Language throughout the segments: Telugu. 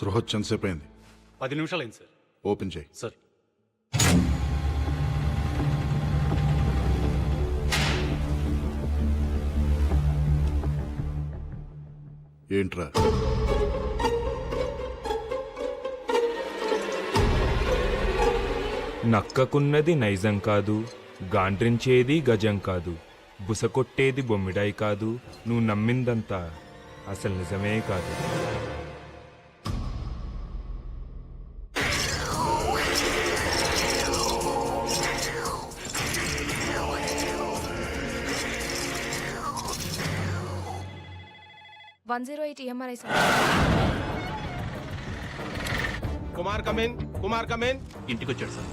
సృహ ఎంతసేపు అయింది? 10 నిమిషాలు అయింది సార్. ఓపెన్ చేయి. సార్ ఏంట్రా? నక్కకున్నది నైజం కాదు, గాండ్రించేది గజం కాదు, బుసకొట్టేది బొమ్మిడాయి కాదు, నువ్వు నమ్మిందంతా అసలు నిజమే కాదు. EMRI sir. Kumar come in, Kumar come in. ఇంటికి వచ్చాడు సార్.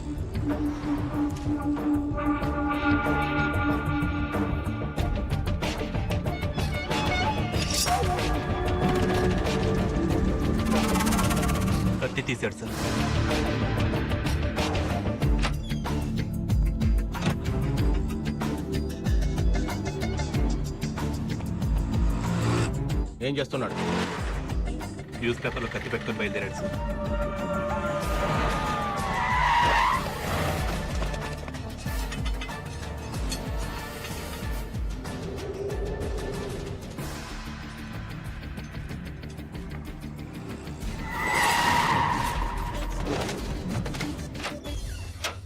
కత్తి తీశాడు సార్. ఏం చేస్తున్నాడు? న్యూస్ పేపర్లో కత్తి పెట్టుకొని బయలుదేరాడు sir.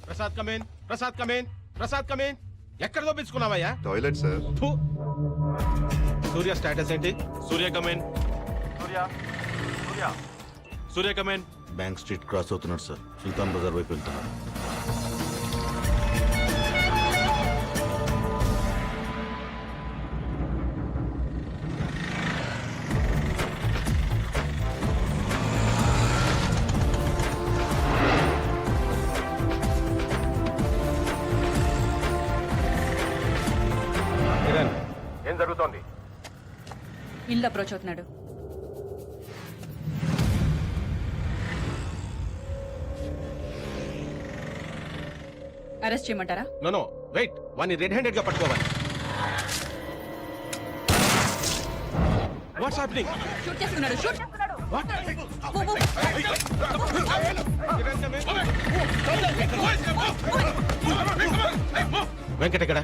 Prasad come in, Prasad come in, Prasad come in. ఎక్కడ దొప్పించుకున్నావయ్యా? Toilet sir. ఫు. సూర్య స్టేటస్ ఏంటి? Surya come in. Surya come in. Bank street cross అవుతున్నాడు సార్. సుల్తాన్ బజార్ వైపు వెళ్తున్నాడు. ఏం జరుగుతోంది? ఇల్లు అప్రోచ్ అవుతున్నాడు. అరెస్ట్ చేయమంటారా? నో వెయిట్, వాడిని రెడ్ హ్యాండెడ్ గా పట్టుకోవాలి. What's happening? షూట్ చేస్తున్నాడు. షూట్. వెంకట్ ఎక్కడ?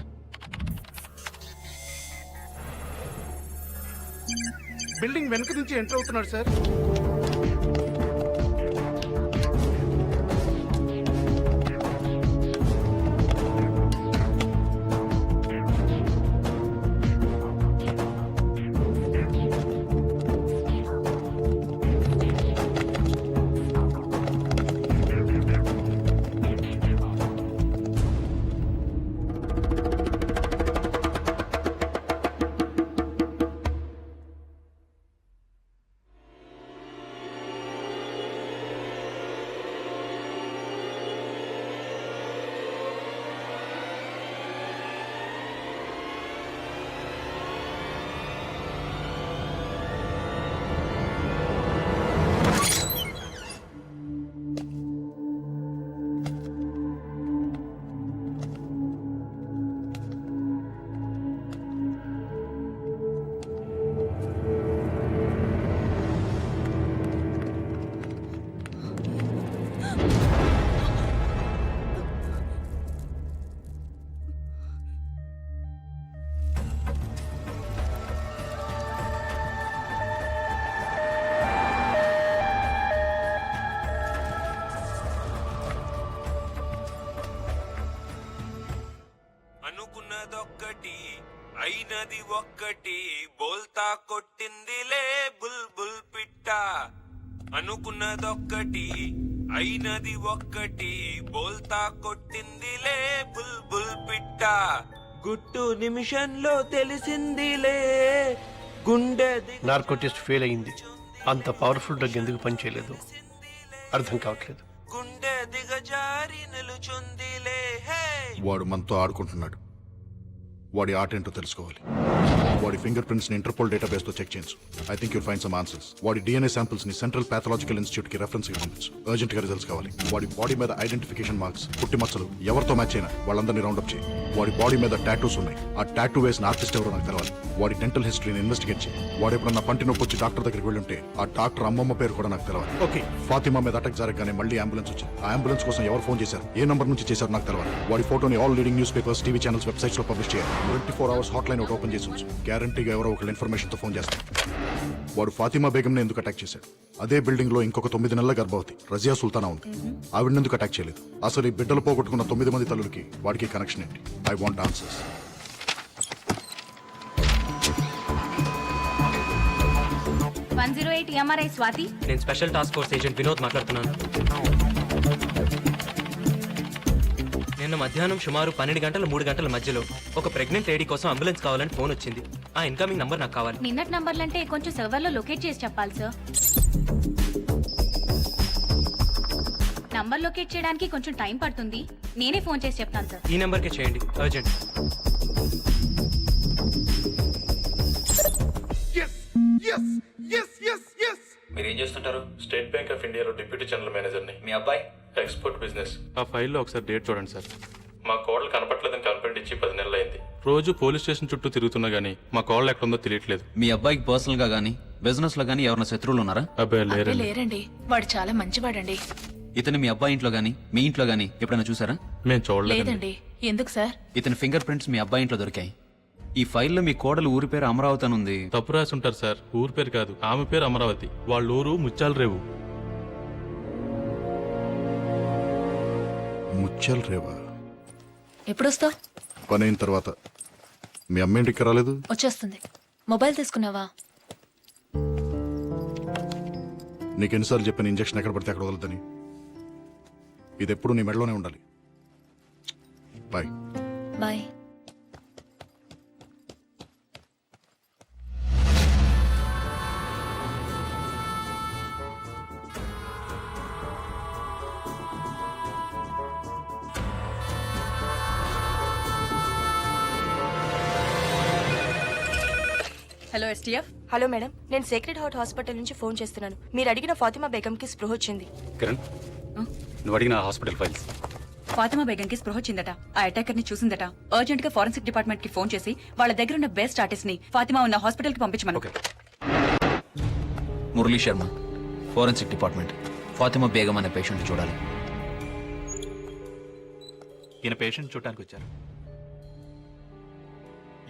బిల్డింగ్ వెనక నుంచి ఎంటర్ అవుతున్నాడు సార్. అనుకున్నదొక్కటి అయినది ఒక్కటి, బోల్తా కొట్టిందిలే బుల్బుల్ పిట్ట. అనుకున్నదొక్కటి అయినది ఒక్కటి, బోల్తా కొట్టిందిలే బుల్బుల్ పిట్ట. గుట్టు నిమిషంలో తెలిసిందిలే గుండె. నార్కోటిస్ట్ ఫెయిల్ అయింది. అంత పవర్ఫుల్ డ్రగ్ ఎందుకు పనిచేయలేదు అర్థం కావట్లేదు. గుండె దిగజారి నిలుచుందిలే. వాడు మనతో ఆడుకుంటున్నాడు. వాడి ఆర్ట్ ఏంటో తెలుసుకోవాలి. వాడి ఫింగర్ ప్రింట్స్ ని ఇంటర్పోల్ డేటాబేస్ తో చెక్ చేయించు. I think you'll find some answers. వాడి డిఎన్ఏ శాంపిల్స్ ని సెంట్రల్ పాథలాజికల్ ఇన్స్టిట్యూట్ కి రెఫరెన్స్ గా పంపించు. అర్జెంట్ గా రిజల్ట్స్ కావాలి. వాడి బాడీ మీద ఐడెంటిఫికేషన్ మార్క్స్, పుట్టి మచ్చలు ఎవరితో మ్యాచ్ అయినా వాళ్ళందరినీ రౌండప్ చేయి. వాడి బాడీ మీద టాటూస్ ఉన్నాయి. ఆ టాటూ వేసిన ఆర్టిస్ట్ ఎవరో నాకు తెలవాలి. వాడి డెంటల్ హిస్టరీని ఇన్వెస్టిగేట్ చేయి. వాడు ఎప్పుడన్నా పంటి నొప్పి వచ్చి డాక్టర్ దగ్గరికి వెళ్ళి ఉంటే ఆ డాక్టర్ అమ్మమ్మ పేరు కూడా నాకు తెలవాలి. ఓకే. ఫాతిమా మీద అటాక్ జరగగానే మళ్ళీ అంబులెన్స్ వచ్చింది. ఆ అంబులెన్స్ కోసం ఎవరు ఫోన్ చేశారు, ఏ నంబర్ నుంచి చేశారు నాకు తెలవాలి. వాడి ఫోటోని all leading news papers, TV channels, websites లో పబ్లిష్ చేయాలి. 24 hours హాట్ లైన్ ఒకటి ఓపెన్ చేసి ఉంచు. గ్యారంటీగా ఎవరో ఒకళ్ళు ఇన్ఫర్మేషన్ తో ఫోన్ చేస్తారు. వాడు ఫాతిమా బేగంని ఎందుకు అటాక్ చేశాడు? అదే బిల్డింగ్ లో ఇంకొక 9 నెలల గర్భవతి రజియా సుల్తానా ఉంది. ఆవిడని ఎందుకు అటాక్ చేయలేదు? అసలు ఈ బిడ్డలు పోగొట్టుకున్న 9 మంది తల్లులకి వాడికి కనెక్షన్ ఏంటి? I want answers. MRI Swathi. నేను special task force agent Vinod మాట్లాడుతున్నాను. నిన్న మధ్యాహ్నం సుమారు 12 గంటల 3 గంటల మధ్యలో ఒక ప్రెగ్నెంట్ లేడీ కోసం అంబులెన్స్ కావాలని ఫోన్ వచ్చింది. ఆ ఇన్కమింగ్ నంబర్ నాకు కావాలి. నిన్నటి నంబర్లంటే కొంచెం సర్వర్లో లొకేట్ చేసి చెప్పాలి సార్. నంబర్ లొకేట్ చేయడానికి కొంచెం టైం పడుతుంది. నేనే ఫోన్ చేసి చెప్తాను సార్. ఈ నెంబర్కే చేయండి, అర్జెంట్. మీరేం చేస్తుంటారు? స్టేట్ బ్యాంక్ ఆఫ్ ఇండియాలో డిప్యూటీ జనరల్ మేనేజర్ని. మీ అబ్బాయి ఎక్స్పోర్ట్ బిజినెస్. ఆ ఫైల్లో ఒకసారి డేట్ చూడండి సార్. మా కోడలు కనపట్లేదని కంప్లైంట్ ఇచ్చి 10 నెలలు అయింది. రోజు పోలీస్ స్టేషన్ చుట్టూ తిరుగుతున్నా గానీ మా కోడలు ఎక్కడుందో తెలియట్లేదు. మీ అబ్బాయికి పర్సనల్ గా గానీ బిజినెస్ లో గానీ ఎవరైనా శత్రువులు ఉన్నారా? అబ్బాయి లేరండి. లేరండి, వాడు చాలా మంచివాడండి. ఇతను మీ అబ్బాయి ఇంట్లో గానీ మీ ఇంట్లో గానీ ఎప్పుడైనా చూసారా? మేము చూడలేదు. లేదండి. ఎందుకు సార్? ఇతని ఫింగర్ ప్రింట్స్ మీ అబ్బాయి ఇంట్లో దొరికాయి. ఈ ఫైల్లో మీ కోడలు ఊరి పేరు అమరావతి అని ఉంది. తప్పు రాసి ఉంటారు సార్. ఊరు పేరు కాదు, ఆమె పేరు అమరావతి. వాళ్ళ ఊరు ముత్యాల రేవు. ముత్యాల రేవా? ఎప్పుడు వస్తావు? పని అయిన తర్వాత. మీ అమ్మ ఇంటికి రాలేదు? వచ్చేస్తుంది. మొబైల్ తీసుకున్నావా? నీకు ఎన్నిసార్లు చెప్పిన ఇంజక్షన్ ఎక్కడ పడితే అక్కడ వదలదని. ఇది ఎప్పుడు నీ మెడలోనే ఉండాలి. Bye. Bye. Hello STF. Hello madam, నేను సేక్రెడ్ హార్ట్ హాస్పిటల్ నుంచి ఫోన్ చేస్తున్నాను. మీరు అడిగిన ఫాతిమా బేగంకి స్పృహ వచ్చింది. కిరణ్, నువ్వు అడిగిన హాస్పిటల్ ఫైల్స్. ఫాతిమా బేగంకి స్పృహ వచ్చిందట. ఆ అటాకర్ ని చూసిందట. అర్జెంట్ గా ఫోరెన్సిక్ డిపార్ట్మెంట్ కి ఫోన్ చేసి వాళ్ళ దగ్గర ఉన్న బెస్ట్ ఆర్టిస్ట్ ని ఫాతిమా ఉన్న హాస్పిటల్ కి పంపించమను. Murali Sharma, forensic department. ఫాతిమా బేగం అనే పేషెంట్ చూడాలి. ఈయన పేషెంట్ చూడటానికి వచ్చారు.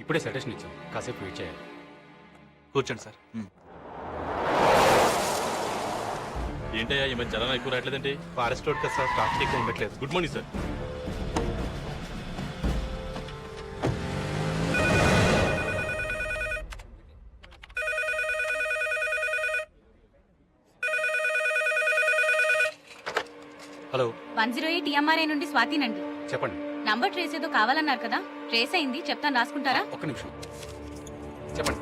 ఇప్పుడే సజెషన్ ఇచ్చాం, కాసేపు వెయిట్ చేయాలి. కూర్చోండి సార్. ఏంటయ్యా ఈ మధ్య జనం ఎక్కువ రావట్లేదండి? ఫారెస్ట్ రోడ్ కదా సార్, ట్రాఫిక్ ఎక్కువ ఉండట్లేదు. Good morning sir. Hello, 108 MRI నుండి స్వాతినండి. చెప్పండి. నంబర్ ట్రేస్ ఏదో కావాలన్నారు కదా, ట్రేస్ అయింది. చెప్తాను, రాసుకుంటారా? ఒక్క నిమిషం చెప్పండి.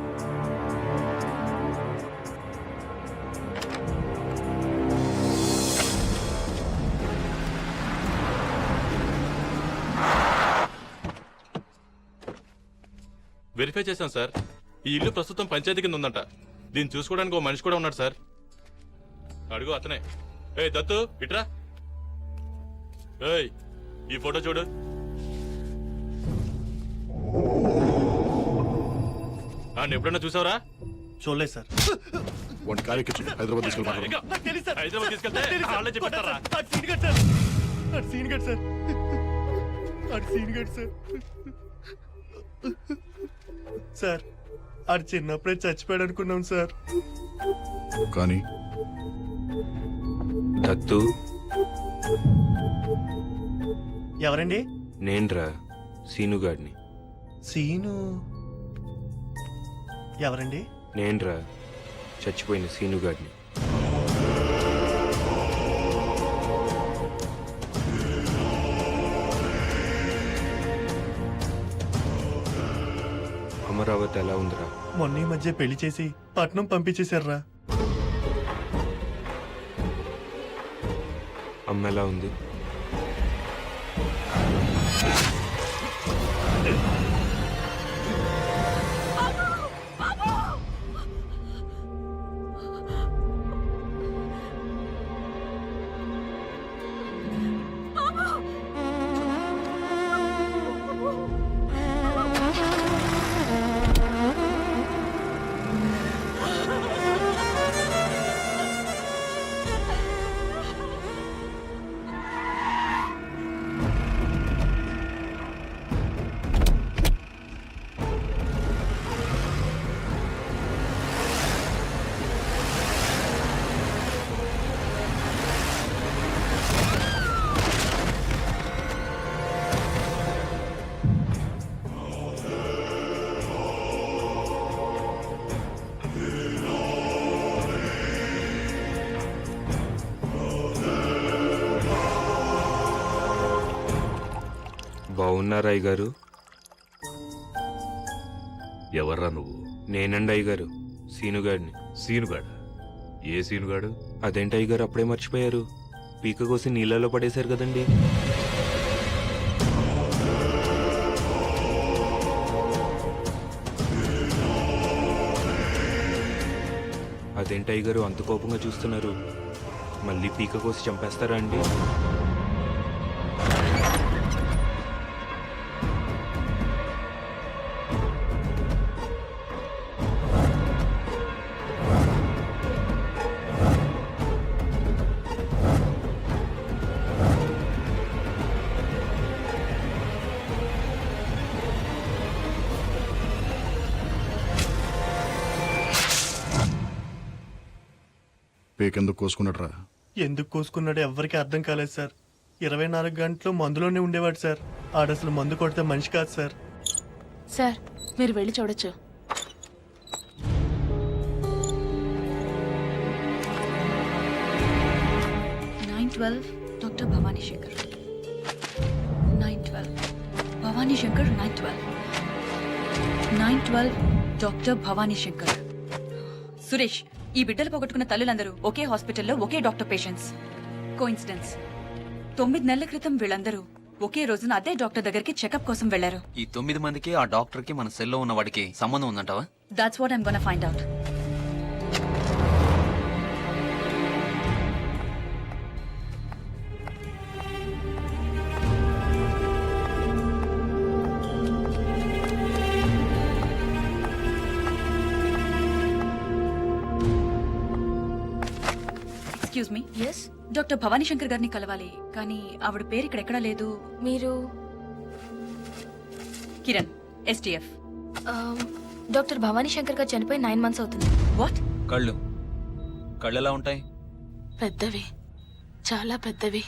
వెరిఫై చేశాం సార్. ఈ ఇల్లు ప్రస్తుతం పంచాయతీ కింద ఉందంట. దీన్ని చూసుకోవడానికి ఓ మనిషి కూడా ఉన్నాడు సార్. అడుగు అతనే. ఏ దత్తు ఇట్రా. ఏయ్ ఈ ఫోటో చూడు. ఎప్పుడన్నా చూసావరా? చూడలేదు సార్. వాడిని కారెక్కించు. హైదరాబాద్ తీసుకెళ్ళి హైదరాబాద్ తీసుకెళ్తే వాళ్ళే చెప్పేస్తారా? సార్, ఆడు చిన్నప్పుడే చచ్చిపోయాడు అనుకున్నాం సార్. కానీ దత్తు ఎవరండి? నేన్రా సీనుగాడిని. సీను ఎవరండి? నేన్రా చచ్చిపోయిన సీనుగాడిని. అమరావతి ఎలా ఉందిరా? మొన్న ఈ మధ్య పెళ్లి చేసి పట్నం పంపించేశారా. అమ్మ ఎలా ఉంది? బాగున్నారా అయ్యగారు? ఎవర్రా నువ్వు? నేనండి అయ్యగారు, సీనుగాడిని. సీనుగాడు? ఏ సీనుగాడు? అదేంటి అయ్యగారు అప్పుడే మర్చిపోయారు? పీక కోసి నీళ్ళలో పడేశారు కదండి. అదేంటి అయ్యగారు అంత కోపంగా చూస్తున్నారు? మళ్ళీ పీక కోసి చంపేస్తారా అండి? పేకెందుకు కోసుకున్నట్రా? ఎందుకు కోసుకున్నాడో ఎవ్వరికీ అర్థం కాలేదు సార్. 24 గంటలు మందులోనే ఉండేవాడు సార్. ఆడసలు మందు కొడితే మనిషి కాదు సార్. సార్ మీరు వెళ్ళి చూడొచ్చు. Doctor Bhavani Shankar 912 Bhavani Shankar 912 doctor Bhavani Shankar. సురేష్, ఈ బిడ్డలు పోగొట్టుకున్న తల్లులందరూ ఒకే హాస్పిటల్లో ఒకే డాక్టర్ పేషెంట్స్. కోఇన్సిడెన్స్. 9 నెలల క్రితం వీళ్ళందరూ ఒకే రోజున అదే డాక్టర్ దగ్గరికి చెకప్ కోసం వెళ్లారు. ఈ 9 మందికి ఆ డాక్టర్కి మన సెల్లో ఉన్న వాడికి సంబంధం ఉందంటావా? That's what I'm gonna find out. Excuse me. Yes. Doctor Bhavani Shankar గారిని కలవాలి, కానీ ఆవిడ పేరు ఇక్కడ ఎక్కడా లేదు. మీరు కిరణ్, STF. డాక్టర్ భవానీ శంకర్ గారు చనిపోయి 9 months అవుతుంది. వాట్? కళ్ళు ఎలా ఉంటాయి? పెద్దవి, చాలా పెద్దవి.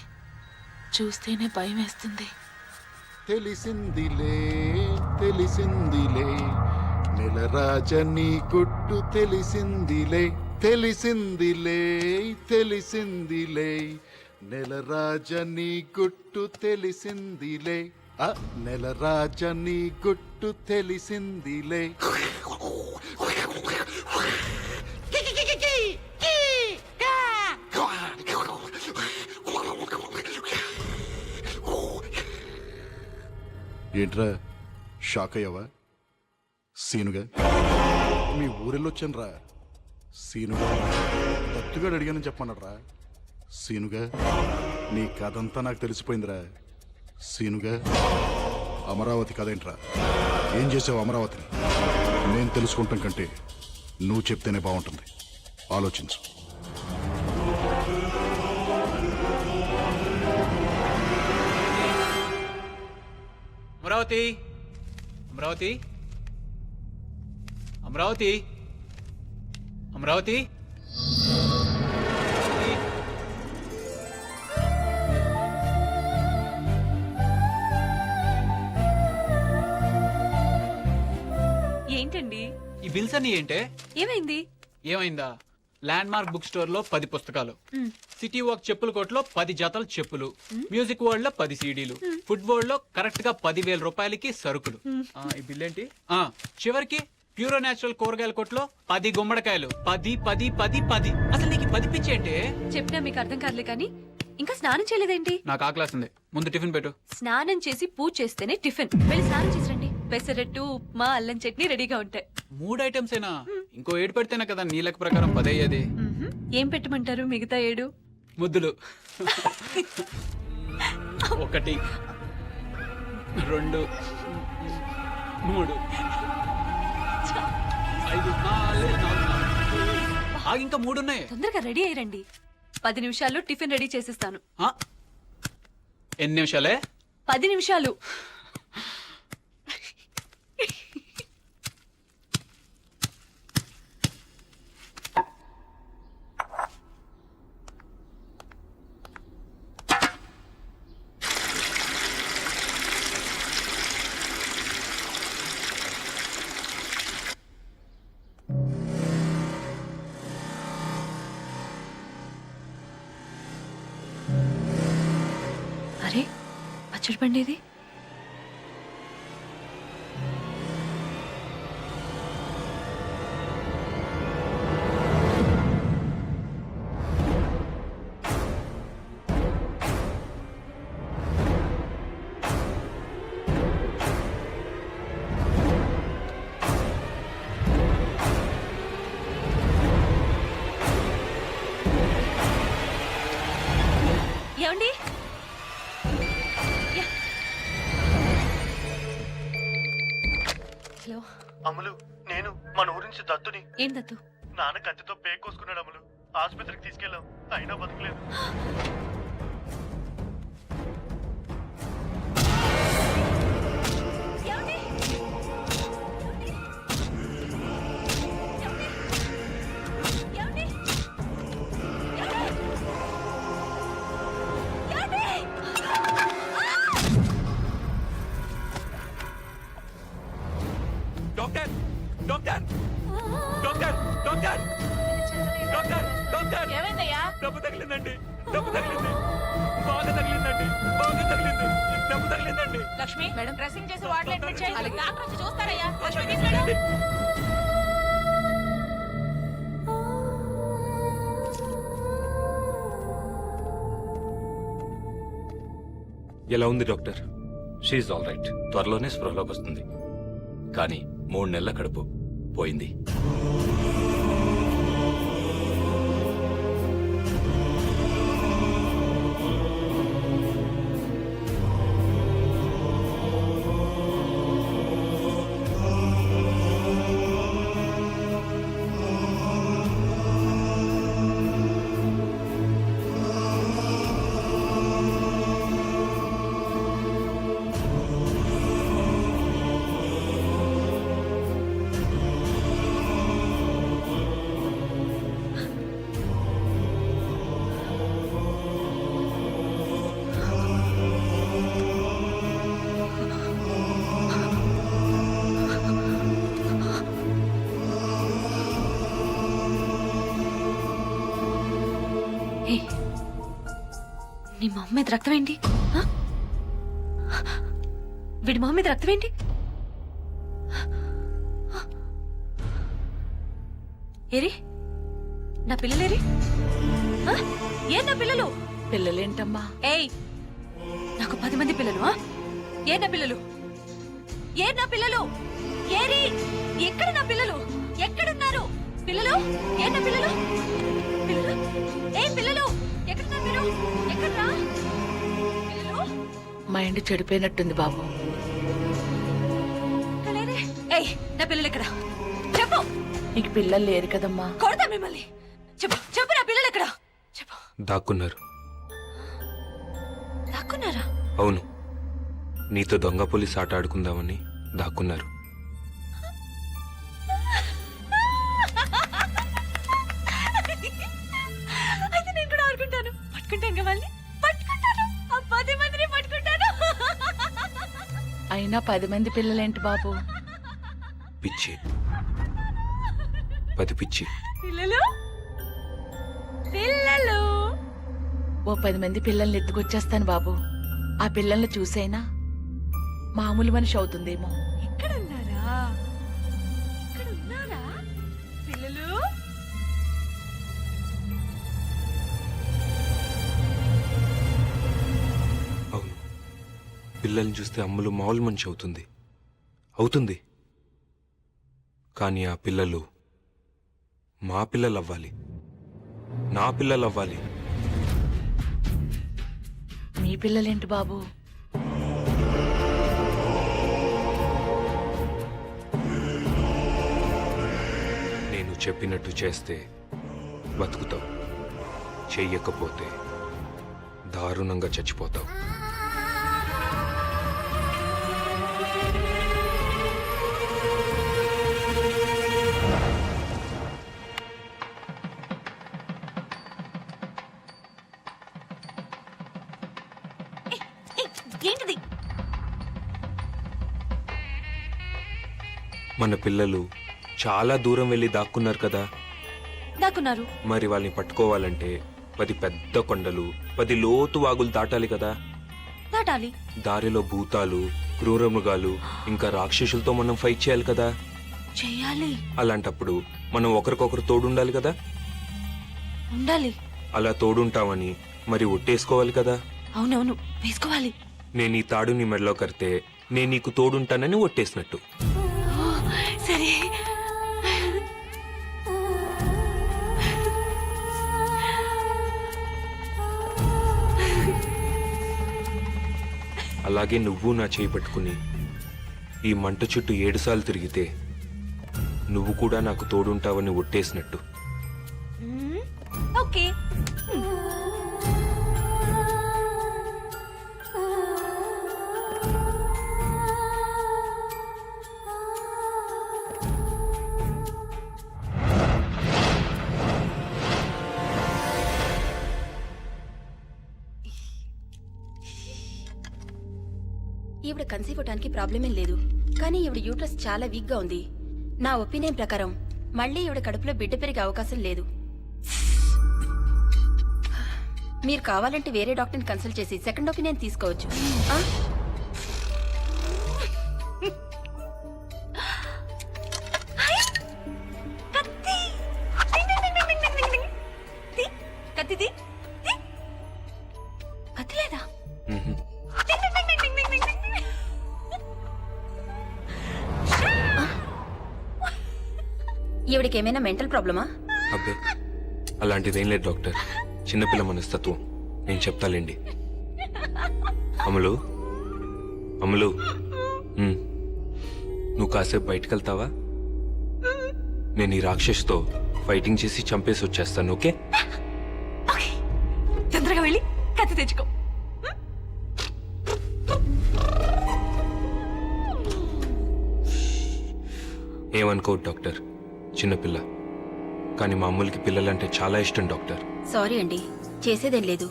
చూస్తేనే భయం వేస్తుంది. తెలిసిందిలే తెలిసిందిలే నెలరాజని గుట్టు తెలిసిందిలే తెలిసిందిలే తెలిసిందిలే నెలరాజని గుట్టు తెలిసిందిలే నెలరాజని గుట్టు తెలిసిందిలే. ఏంట్రా షాక్ అయ్యావా? సీనుగా మీ ఊరెళ్ళొచ్చాను రా. సీనుగా దత్తుగాడు అడిగానని చెప్పమన్నాడ్రా. సీనుగా నీ కథంతా నాకు తెలిసిపోయిందిరా. సీనుగా అమరావతి కథేంట్రా? ఏం చేసావు అమరావతిని? నేను తెలుసుకుంటాం కంటే నువ్వు చెప్తేనే బాగుంటుంది. ఆలోచించు. అమరావతి, అమరావతి, అమరావతి, అమరావతి. ఏంటండి ఈ బిల్స్ అన్ని ఏంటే? ఏమైంది? ఏమైందా? ల్యాండ్ మార్క్ బుక్ స్టోర్ లో 10 పుస్తకాలు, సిటీ వాక్ చెప్పుల కోట్లో 10 జతల చెప్పులు, మ్యూజిక్ వరల్డ్ లో 10 CDలు, ఫుడ్ వరల్డ్ లో కరెక్ట్ గా 10,000 రూపాయలకి సరుకులు. ఈ బిల్ ఏంటి? చివరికి ప్యూరో నేచురల్ కూరగాయల కొట్లో 10 గుమ్మడికాయలు. 10 10 10 10. అసలు నీకు 10 పిచ్చి ఏంటి? చెప్పినా మీకు అర్థం కాదులే, కానీ ఇంకా స్నానం చేయలేదేంటి? నాకు ఆకలేస్తుంది, ముందు టిఫిన్ పెట్టు. స్నానం చేసి పూజ చేస్తేనే టిఫిన్. వెళ్ళి స్నానం చేసి రండి. పెసరట్టు, ఉప్మా, అల్లం చట్నీ రెడీగా ఉంటాయి. 3 ఐటమ్స్ ఏనా? ఇంకో 7 పెడితేనే కదా నీ లెక్క ప్రకారం 10 అయ్యేది. ఏం పెట్టమంటారు మిగతా 7? ముద్దులు. 1 2 3 5 6 ఇంకా 3 ఉన్నాయి. తొందరగా రెడీ అయ్యండి. 10 నిమిషాల్లో టిఫిన్ రెడీ చేసిస్తాను. ఎన్ని నిమిషాలే? 10 నిమిషాలు. అరే, పచ్చడి పండేది. ఏమండి హలో అమ్ములు నేను మన ఊరి నుంచి దత్తుని. ఏం దత్తు? నాన్న కత్తితో పేక్ కోసుకున్నాడు అమ్ములు. ఆసుపత్రికి తీసుకెళ్ళాం, అయినా బతకలేదు. Doctor doctor doctor doctor doctor doctor ఏమైందయ్యా? డబ్బు తగిలిందండి, డబ్బు తగిలింది, బాగా తగిలిందండి, బాగా తగిలింది, డబ్బు తగిలిందండి. లక్ష్మి మేడం డ్రెస్సింగ్ చేసి వార్డులో అడ్మిట్ చేయాలి. డాక్టర్ వచ్చి చూస్తారయ్యా. లక్ష్మి తీసుకెళ్ళు. ఎలా ఉంది డాక్టర్? She all right. త్వరలోనే స్పృహలోకి వస్తుంది. కానీ 3 నెలల కడుపు పోయింది. నీ మొహం మీద రక్తం ఏంటి? వీడి మొహం మీద రక్తం ఏంటి? ఏరి నా పిల్లలేరి? ఏ నా పిల్లలు? పిల్లలేంటమ్మా? ఏయ్ నాకు 10 మంది పిల్లలు. ఏ నా పిల్లలు? ఏ నా పిల్లలు? ఏరి ఎక్కడ నా పిల్లలు? ఎక్కడున్నారు పిల్లలు? ఏ నా పిల్లలు? పిల్లలు ఏ పిల్లలు? ఎక్కడున్నారు మీరు? ఎక్కడ్రా పిల్లలు? మైండ్ చెడిపోయినట్టుంది బాబు. ఏయ్ నా పిల్లలు ఎక్కడ? చెప్పు. నీకు పిల్లలు లేరు కదమ్మా. కొడతా మిమ్మల్ని. చెప్పు చెప్పు నా పిల్లలు ఎక్కడ? చెప్పు. దాక్కున్నారు. దాక్కున్నారా? అవును, నీతో దొంగ పోలీస్ ఆట ఆడుకుందామని దాక్కున్నారు. అయితే నేను కూడా ఆడుకుంటాను. పట్టుకుంటాను కదా వాళ్ళని. పట్టుకుంటాను. ఆ 10 మందిని పట్టుకుంటాను. అయినా 10 మంది పిల్లలేంటి బాబు? పిచ్చి, 10 పిచ్చి. పిల్లలు పిల్లలు ఓ 10 మంది పిల్లల్ని ఎత్తుకొచ్చేస్తాను బాబు. ఆ పిల్లల్ని చూసైనా మామూలు మనిషి అవుతుందేమో. ఎక్కడున్నారా? ఎక్కడున్నారా పిల్లలు? అవును, పిల్లల్ని చూస్తే అమ్ములు మామూలు మనిషి అవుతుంది. కానీ ఆ పిల్లలు మా పిల్లలు అవ్వాలి, నా పిల్లలు అవ్వాలి. మీ పిల్లలేంటి బాబు? నేను చెప్పినట్టు చేస్తే బతుకుతావు, చెయ్యకపోతే దారుణంగా చచ్చిపోతావు. ఏంటిది? మన పిల్లలు చాలా దూరం వెళ్ళి దాక్కున్నారు కదా. దాక్కున్నారు. మరి వాళ్ళని పట్టుకోవాలంటే 10 పెద్ద కొండలు, 10 లోతు వాగులు దాటాలి కదా. దాటాలి. దారిలో భూతాలు, క్రూర మృగాలు, ఇంకా రాక్షసులతో మనం ఫైట్ చేయాలి కదా. చెయ్యాలి. అలాంటప్పుడు మనం ఒకరికొకరు తోడుండాలి కదా. ఉండాలి. అలా తోడుంటామని మరి ఒట్టేసుకోవాలి కదా. అవునవును, వేసుకోవాలి. నేను ఈ తాడు నీ మెడలో కడితే నేను నీకు తోడుంటానని ఒట్టేసినట్టు. సరే. అలాగే నువ్వు నా చేయి పట్టుకుని ఈ మంట చుట్టూ 7 సార్లు తిరిగితే నువ్వు కూడా నాకు తోడుంటావని ఒట్టేసినట్టు. ఓకే. ఈవిడ కన్సీవ్ అవడానికి ప్రాబ్లం ఏం లేదు, కానీ ఈవిడ యూట్రస్ చాలా వీక్ గా ఉంది. నా ఒపీనియన్ ప్రకారం మళ్ళీ ఈవిడ కడుపులో బిడ్డ పెరిగే అవకాశం లేదు. మీరు కావాలంటే వేరే డాక్టర్ని కన్సల్ట్ చేసి సెకండ్ ఒపీనియన్ తీసుకోవచ్చు. ఆ? కత్తిది కత్తి లేదా? మ్హూ. ఈవిడకి ఏమైనా మెంటల్ ప్రాబ్లమా? అబ్బే అలాంటిదేం లేదు డాక్టర్, చిన్నపిల్ల మనస్తత్వం. నేను చెప్తాలేండి. అమలు, అమలు, నువ్వు కాసేపు బయటకు వెళ్తావా? నేను ఈ రాక్షసుతో ఫైటింగ్ చేసి చంపేసి వచ్చేస్తాను. ఓకే? తొందరగా వెళ్ళి కత్తి తెచ్చుకో. ఏమనుకోవద్దు డాక్టర్, చిన్నపిల్ల. కానీ మా అమ్ములకి పిల్లలంటే చాలా ఇష్టం డాక్టర్. సారీ అండి, చేసేదేం లేదు.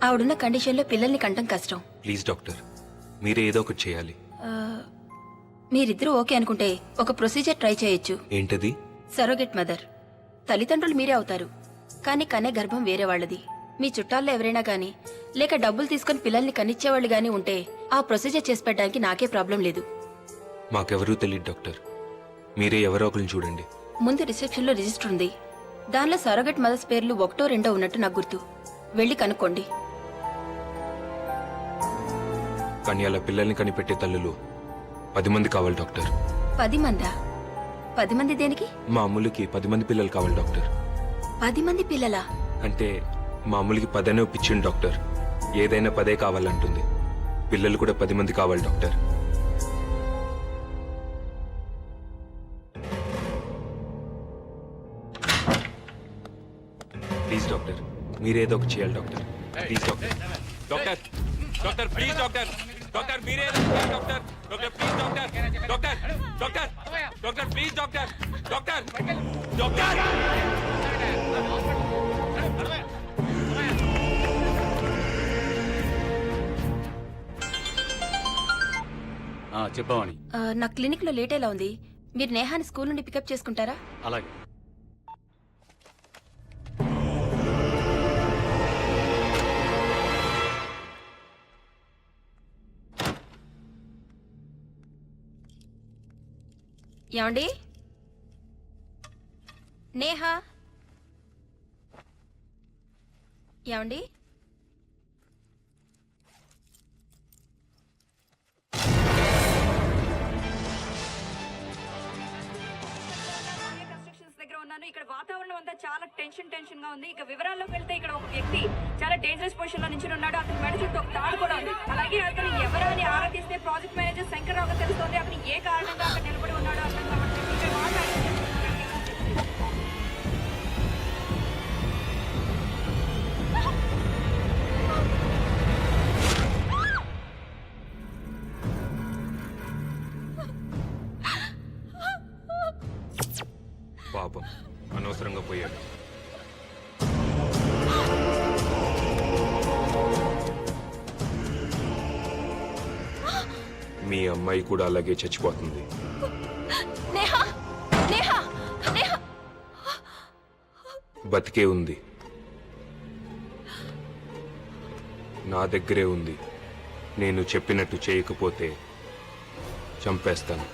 ఆవిడున్న కండిషన్లో పిల్లల్ని కంటం కష్టం. ప్లీజ్ డాక్టర్, మీరే ఏదో ఒకటి చేయాలి. మీరిద్దరూ ఓకే అనుకుంటే ఒక ప్రొసీజర్ ట్రై చేయొచ్చు. ఏంటది? సరోగెట్ మదర్. తల్లిదండ్రులు మీరే అవుతారు, కానీ కనే గర్భం వేరే వాళ్ళది. మీ చుట్టాల్లో ఎవరైనా గానీ లేక డబ్బులు తీసుకుని పిల్లల్ని కనిచ్చేవాళ్ళు గానీ ఉంటే ఆ ప్రొసీజర్ చేసి పెట్టడానికి నాకే ప్రాబ్లం లేదు. మాకెవరూ తెలియదు డాక్టర్, మీరే ఎవరో ఒకరిని చూడండి. ముందు రిసెప్షన్లో రిజిస్టర్ ఉంది, దానిలో సరోగెట్ మదర్స్ పేర్లు 1, 2 ఉన్నట్టు నాకు గుర్తు. వెళ్ళి కనుక్కోండి. కానీ అలా పిల్లల్ని కనిపెట్టే తల్లులు 10 మంది కావాలి డాక్టర్. 10 మందా? 10 మంది దేనికి? మా అమ్ములకి 10 మంది పిల్లలు కావాలి డాక్టర్. 10 మంది పిల్లలా? అంటే మా అమ్ములకి 10 అనే ఒప్పించింది డాక్టర్. ఏదైనా 10 కావాలంటుంది. పిల్లలు కూడా 10 మంది కావాలి డాక్టర్. ప్లీజ్ డాక్టర్, మీరేదో ఒకటి చేయాలి doctor. Please doctor. Doctor, doctor please doctor. Doctor మీరే doctor. Doctor please doctor. Doctor, doctor, doctor please doctor. Doctor, doctor. చెప్పావని. నా క్లినిక్ లో లేట్ ఎలా ఉంది? మీరు నేహాని స్కూల్ నుండి పికప్ చేసుకుంటారా? అలాగే. ఏమండి? నేహా, ఏమండి? దగ్గర ఉన్నాను. ఇక్కడ వాతావరణం అంతా చాలా టెన్షన్ గా ఉంది. ఇక వివరాల్లోకి వెళ్తే ఇక్కడ ఒక వ్యక్తి చాలా డేంజరస్ పొజిషన్ లో నుంచి ఉన్నాడు. అతని మెడ చుట్టూ ఒక తాడు కూడా ఉంది. అలాగే అతను ఎవరని ఆరా తీస్తే ప్రాజెక్ట్ మేనేజర్ శంకర్రావు తెలుస్తోంది. అతను ఏ కారణంగా అక్కడ నిలబడి ఉన్నాడో అర్థం కావట్లేదు. ఇక్కడ మాట్లాడుతుంది. పాపం, అనవసరంగా పోయాడు. మీ అమ్మాయి కూడా అలాగే చచ్చిపోతుంది. నేహా, నేహా, నేహా. బతికే ఉంది, నా దగ్గరే ఉంది. నేను చెప్పినట్టు చేయకపోతే చంపేస్తాను.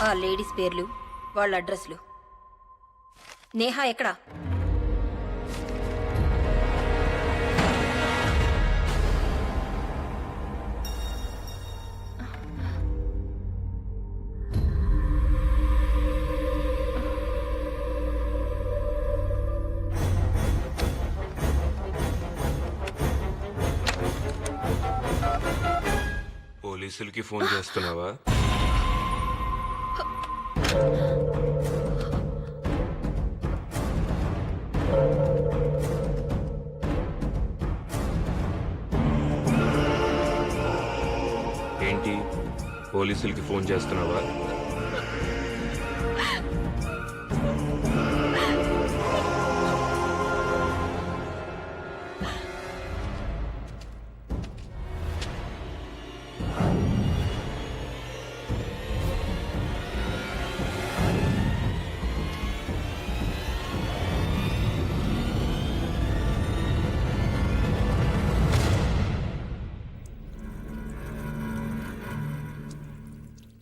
ఆ లేడీస్ పేర్లు, వాళ్ళ అడ్రస్లు. నేహా ఎక్కడా? పోలీసులకి ఫోన్ చేస్తున్నావా? ఏంటి పోలీసులకి ఫోన్ చేస్తున్నావా?